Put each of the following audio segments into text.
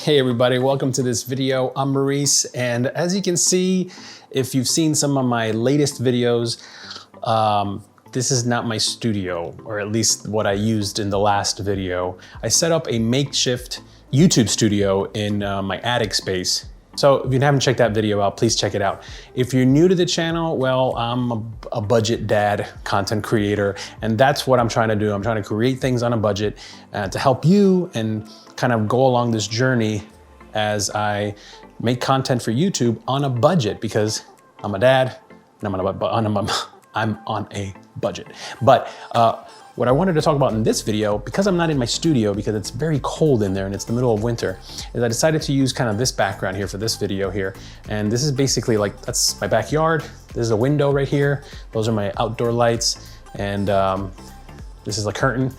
Hey everybody, welcome to this video. I'm Maurice, and as you can see, if you've seen some of my latest videos, this is not my studio, or at least what I used in the last video. I set up a makeshift YouTube studio in my attic space. So if you haven't checked that video out, please check it out. If you're new to the channel, well, I'm a budget dad content creator, and that's what I'm trying to do. I'm trying to create things on a budget to help you and kind of go along this journey as I make content for YouTube on a budget, because I'm a dad and I'm on a budget. But what I wanted to talk about in this video, because I'm not in my studio, because it's very cold in there and it's the middle of winter, is I decided to use kind of this background here for this video here. And this is basically like, that's my backyard. This is a window right here. Those are my outdoor lights. And this is a curtain.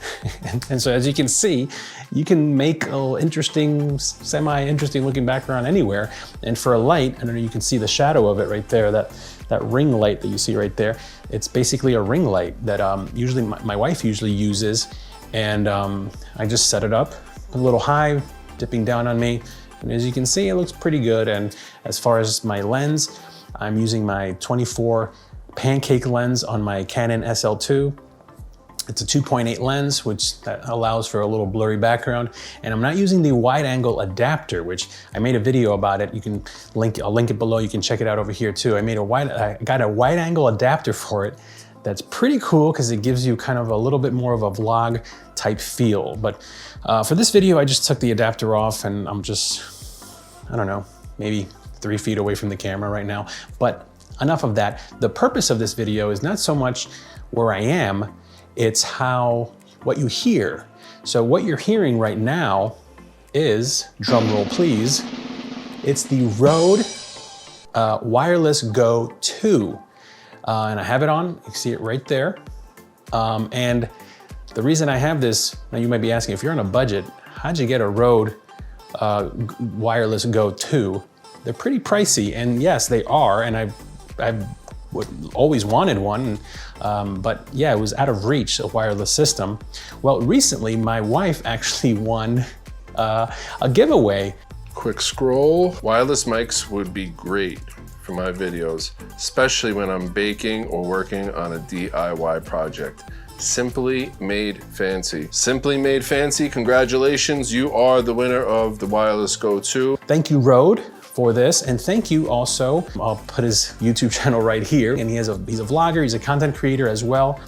and so as you can see, you can make a interesting, semi-interesting looking background anywhere. And for a light, I don't know, you can see the shadow of it right there, that ring light that you see right there. It's basically a ring light that usually my wife usually uses. And I just set it up a little high, dipping down on me. And as you can see, it looks pretty good. And as far as my lens, I'm using my 24 pancake lens on my Canon SL2. It's a 2.8 lens, which that allows for a little blurry background. And I'm not using the wide angle adapter, which I made a video about it. You can I'll link it below. You can check it out over here too. I got a wide angle adapter for it. That's pretty cool because it gives you kind of a little bit more of a vlog type feel. But for this video, I just took the adapter off and I'm just, I don't know, maybe 3 feet away from the camera right now. But enough of that. The purpose of this video is not so much where I am, it's what you hear. So what you're hearing right now is, drum roll please, it's the Rode Wireless Go 2. And I have it on, you can see it right there. And the reason I have this, now you might be asking, if you're on a budget, how'd you get a Rode Wireless Go 2? They're pretty pricey, and yes, they are, and I've always wanted one, but yeah, it was out of reach, a wireless system. Well, recently my wife actually won a giveaway. Quick scroll. Wireless mics would be great for my videos, especially when I'm baking or working on a DIY project. SimplyMadeFancy. SimplyMadeFancy, congratulations, you are the winner of the Wireless Go 2. Thank you, Rode, for this, and thank you also, I'll put his YouTube channel right here, and he's a vlogger, he's a content creator as well,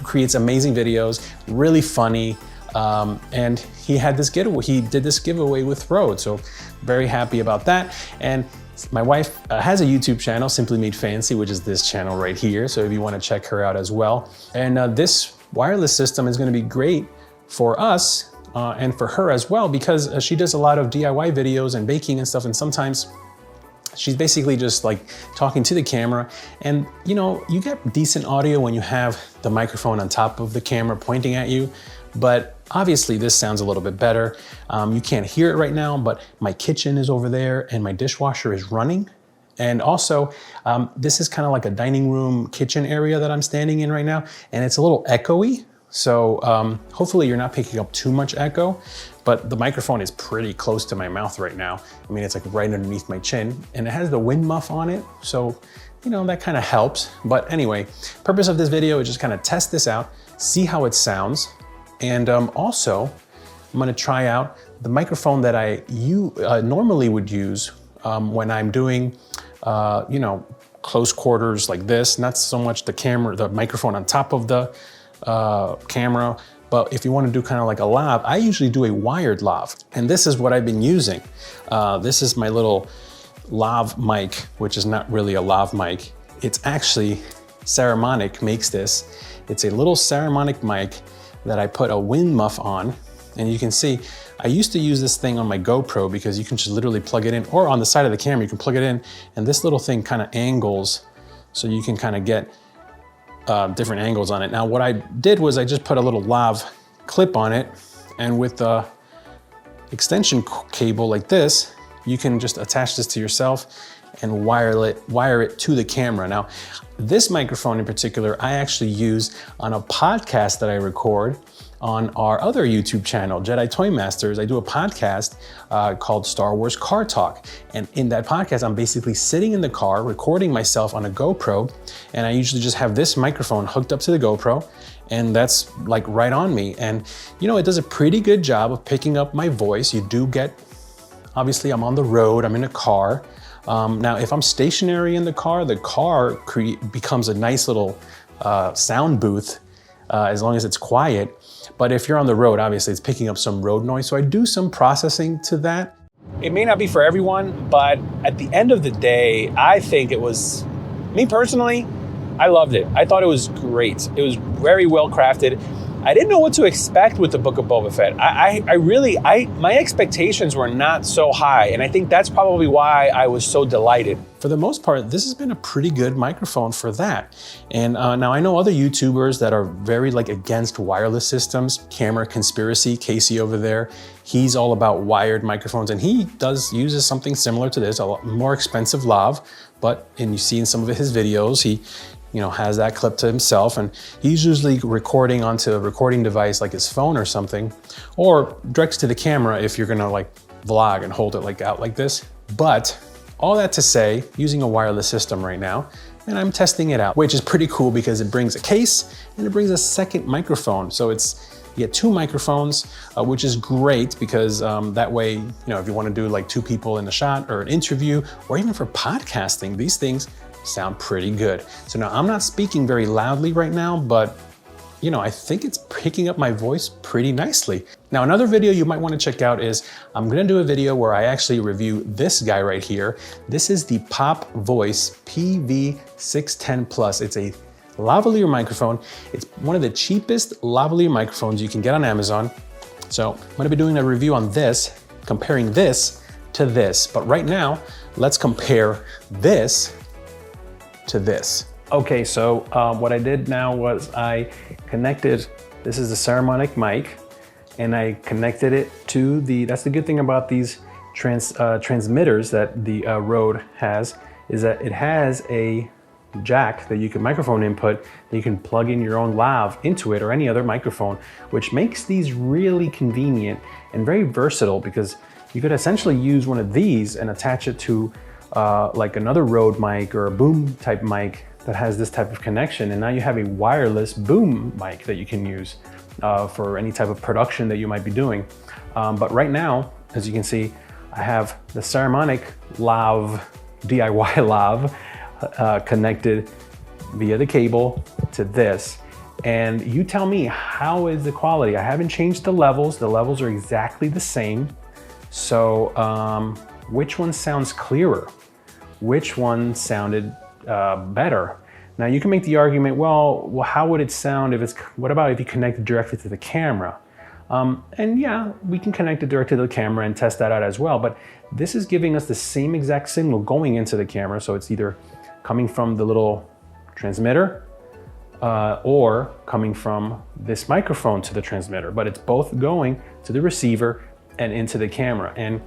creates amazing videos, really funny, and he did this giveaway with Rode, so very happy about that. And my wife has a YouTube channel, SimplyMadeFancy, which is this channel right here, so if you want to check her out as well. And this wireless system is going to be great for us and for her as well, because she does a lot of DIY videos and baking and stuff, and sometimes she's basically just like talking to the camera, and you know, you get decent audio when you have the microphone on top of the camera pointing at you, but obviously this sounds a little bit better. You can't hear it right now, but my kitchen is over there and my dishwasher is running. And also, this is kind of like a dining room kitchen area that I'm standing in right now, and it's a little echoey. So hopefully you're not picking up too much echo, but the microphone is pretty close to my mouth right now. I mean, it's like right underneath my chin, and it has the wind muff on it. So, you know, that kind of helps. But anyway, purpose of this video is just kind of test this out, see how it sounds. And also, I'm gonna try out the microphone that I normally would use when I'm doing, you know, close quarters like this, not so much the microphone on top of the camera, but if you want to do kind of like a lav, I usually do a wired lav, and this is what I've been using. This is my little lav mic, which is not really a lav mic. It's actually Saramonic makes this. It's a little Saramonic mic that I put a wind muff on, and you can see I used to use this thing on my GoPro because you can just literally plug it in, or on the side of the camera you can plug it in, and this little thing kind of angles so you can kind of get different angles on it. Now what I did was I just put a little lav clip on it, and with the extension cable like this, you can just attach this to yourself and wire it to the camera. Now, this microphone in particular, I actually use on a podcast that I record. on our other YouTube channel, Jedi Toy Masters. I do a podcast called Star Wars Car Talk. And in that podcast, I'm basically sitting in the car, recording myself on a GoPro. And I usually just have this microphone hooked up to the GoPro, and that's like right on me. And you know, it does a pretty good job of picking up my voice. You do get, obviously I'm on the road, I'm in a car. Now, if I'm stationary in the car becomes a nice little sound booth as long as it's quiet. But if you're on the road, obviously it's picking up some road noise. So I do some processing to that. It may not be for everyone, but at the end of the day, I think it was, me personally, I loved it. I thought it was great. It was very well crafted. I didn't know what to expect with the Book of Boba Fett. My expectations were not so high, and I think that's probably why I was so delighted. For the most part, this has been a pretty good microphone for that. And now I know other YouTubers that are very against wireless systems. Camera Conspiracy, Casey over there, he's all about wired microphones, and he uses something similar to this, a lot more expensive lav, and you see in some of his videos, he has that clip to himself, and he's usually recording onto a recording device like his phone or something, or directs to the camera if you're gonna vlog and hold it out like this. But all that to say, using a wireless system right now, and I'm testing it out, which is pretty cool because it brings a case and it brings a second microphone. So you get two microphones, which is great because that way, if you want to do 2 people in the shot or an interview, or even for podcasting, these things sound pretty good. So now I'm not speaking very loudly right now, but I think it's picking up my voice pretty nicely. Now, another video you might want to check out is I'm going to do a video where I actually review this guy right here. This is the Pop Voice PV610 Plus. It's a lavalier microphone. It's one of the cheapest lavalier microphones you can get on Amazon. So I'm going to be doing a review on this, comparing this to this. But right now, let's compare this to this. Okay, so what I did now was I connected, this is the Saramonic mic, and I connected it to that's the good thing about these transmitters that the Rode has, is that it has a jack that you can microphone input, that you can plug in your own lav into it or any other microphone, which makes these really convenient and very versatile, because you could essentially use one of these and attach it to another Rode mic or a boom type mic that has this type of connection, and now you have a wireless boom mic that you can use for any type of production that you might be doing. But right now, as you can see, I have the Saramonic Lav, DIY Lav, connected via the cable to this. And you tell me, how is the quality? I haven't changed the levels. The levels are exactly the same. So which one sounds clearer? Which one sounded better? Now you can make the argument, well, how would it sound what about if you connect it directly to the camera? And yeah, we can connect it directly to the camera and test that out as well, but this is giving us the same exact signal going into the camera, so it's either coming from the little transmitter or coming from this microphone to the transmitter, but it's both going to the receiver and into the camera. And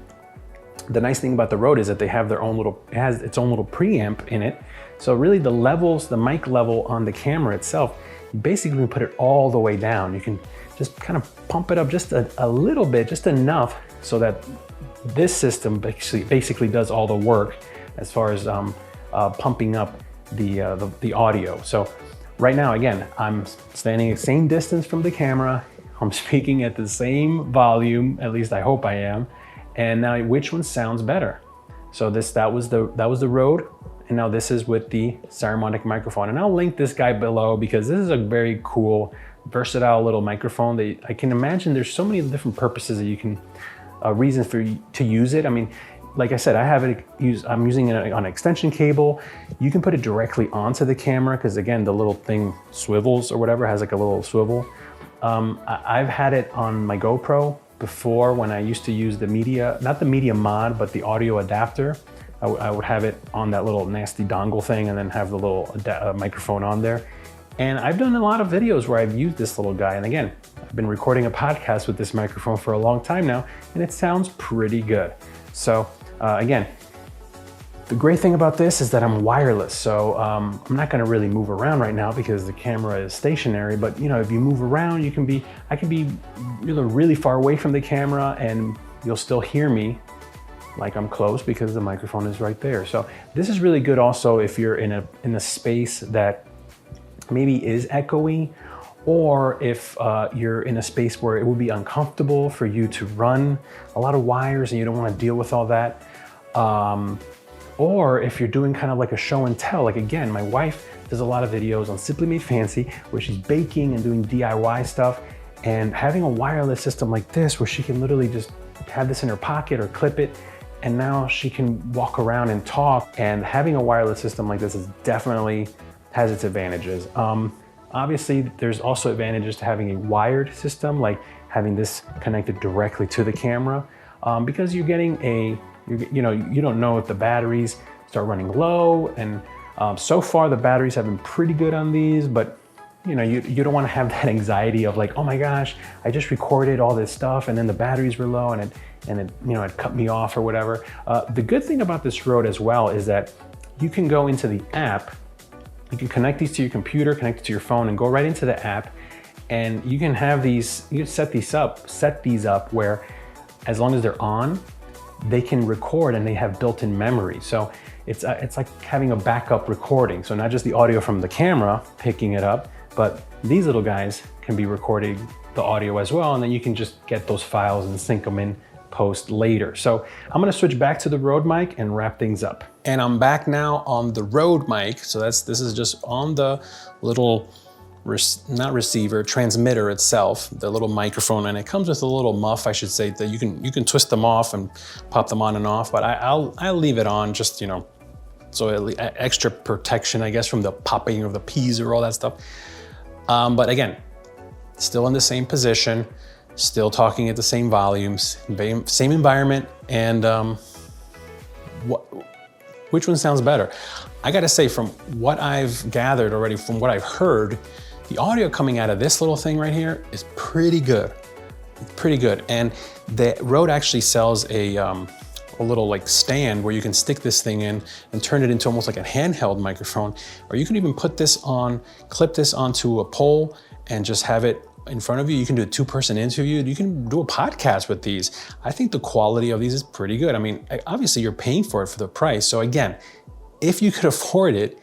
the nice thing about the Rode is that they have their own it has its own little preamp in it. So really the levels, the mic level on the camera itself, you basically put it all the way down. You can just kind of pump it up just a little bit, just enough so that this system basically does all the work as far as pumping up the audio. So right now, again, I'm standing at the same distance from the camera. I'm speaking at the same volume, at least I hope I am. And now which one sounds better? So that was the Rode, and now this is with the Saramonic microphone. And I'll link this guy below because this is a very cool, versatile little microphone that I can imagine there's so many different purposes that you can, reasons for you to use it. I mean, like I said, I'm using it on an extension cable. You can put it directly onto the camera because again, the little thing swivels or whatever, has like a little swivel. I've had it on my GoPro before when I used to use not the media mod, but the audio adapter. I would have it on that little nasty dongle thing and then have the little microphone on there. And I've done a lot of videos where I've used this little guy. And again, I've been recording a podcast with this microphone for a long time now, and it sounds pretty good. So again, The great thing about this is that I'm wireless, so I'm not gonna really move around right now because the camera is stationary, but you know, if you move around, I can be really far away from the camera and you'll still hear me like I'm close because the microphone is right there. So this is really good also if you're in a space that maybe is echoey, or if you're in a space where it would be uncomfortable for you to run a lot of wires and you don't want to deal with all that. Or if you're doing kind of like a show and tell, like again, my wife does a lot of videos on SimplyMadeFancy where she's baking and doing DIY stuff, and having a wireless system like this where she can literally just have this in her pocket or clip it, and now she can walk around and talk, and having a wireless system like this is definitely has its advantages. Obviously, there's also advantages to having a wired system, like having this connected directly to the camera, because you're getting you don't know if the batteries start running low, and so far the batteries have been pretty good on these, but you know, you don't want to have that anxiety of like, oh my gosh, I just recorded all this stuff and then the batteries were low and it cut me off or whatever. The good thing about this Rode as well is that you can go into the app, you can connect these to your computer, connect it to your phone, and go right into the app, and you can have these, you can set these up where as long as they're on, they can record and they have built-in memory. So it's like having a backup recording. So not just the audio from the camera picking it up, but these little guys can be recording the audio as well, and then you can just get those files and sync them in post later. So I'm gonna switch back to the Rode mic and wrap things up. And I'm back now on the Rode mic. So this is just on the little, not receiver, transmitter itself, the little microphone, and it comes with a little muff, I should say, that you can twist them off and pop them on and off, but I'll leave it on just, you know, so extra protection, I guess, from the popping of the peas or all that stuff. But again, still in the same position, still talking at the same volumes, same environment, and which one sounds better? I gotta say, from what I've gathered already, from what I've heard, the audio coming out of this little thing right here is pretty good. It's pretty good. And the Rode actually sells a little like stand where you can stick this thing in and turn it into almost like a handheld microphone, or you can even put this on, clip this onto a pole and just have it in front of you. You can do a two-person interview. You can do a podcast with these. I think the quality of these is pretty good. I mean, obviously you're paying for it for the price. So again, if you could afford it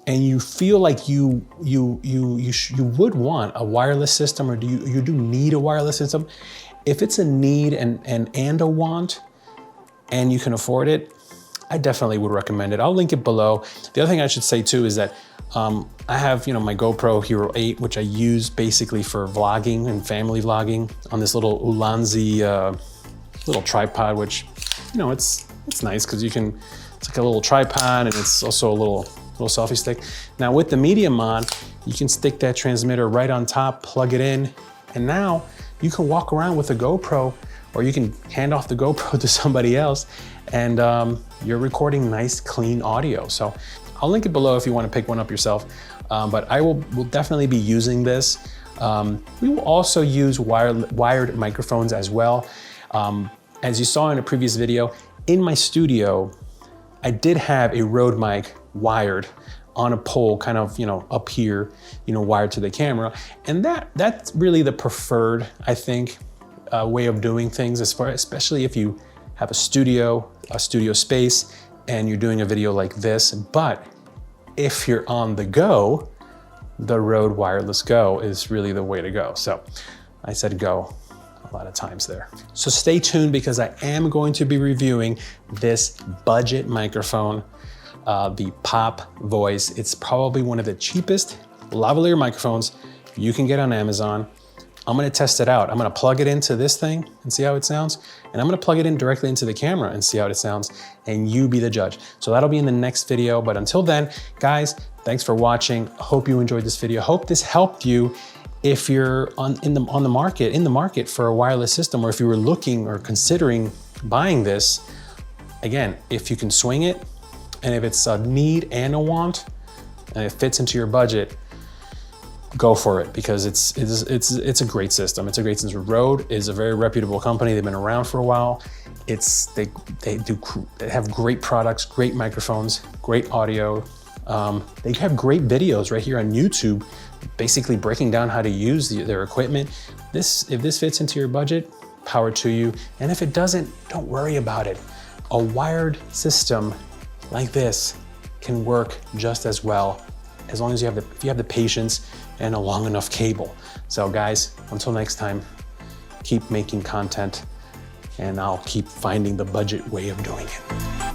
and you feel like you would want a wireless system, or you do need a wireless system, if it's a need and a want, and you can afford it, I definitely would recommend it. I'll link it below. The other thing I should say too is that I have, you know, my GoPro Hero 8, which I use basically for vlogging and family vlogging on this little Ulanzi little tripod, which, you know, it's nice because it's like a little tripod, and it's also a little selfie stick. Now with the medium on, you can stick that transmitter right on top, plug it in, and now you can walk around with a GoPro, or you can hand off the GoPro to somebody else, and you're recording nice, clean audio. So I'll link it below if you want to pick one up yourself, but I will definitely be using this. We will also use wired microphones as well. As you saw in a previous video, in my studio, I did have a Rode mic wired on a pole, kind of, you know, up here, you know, wired to the camera. And that's really the preferred, I think, way of doing things, especially if you have a studio space and you're doing a video like this. But if you're on the go, the Rode Wireless Go is really the way to go. So I said go a lot of times there. So stay tuned, because I am going to be reviewing this budget microphone, the Pop Voice. It's probably one of the cheapest lavalier microphones you can get on Amazon. I'm gonna test it out. I'm gonna plug it into this thing and see how it sounds. And I'm gonna plug it in directly into the camera and see how it sounds, and you be the judge. So that'll be in the next video. But until then, guys, thanks for watching. Hope you enjoyed this video. Hope this helped you if you're in the market for a wireless system, or if you were looking or considering buying this. Again, if you can swing it, and if it's a need and a want, and it fits into your budget, go for it, because it's a great system. It's a great system. Rode is a very reputable company. They've been around for a while, They have great products, great microphones, great audio. They have great videos right here on YouTube, basically breaking down how to use their equipment. If this fits into your budget, power to you. And if it doesn't, don't worry about it. A wired system like this can work just as well, as long as if you have the patience and a long enough cable. So guys, until next time, keep making content and I'll keep finding the budget way of doing it.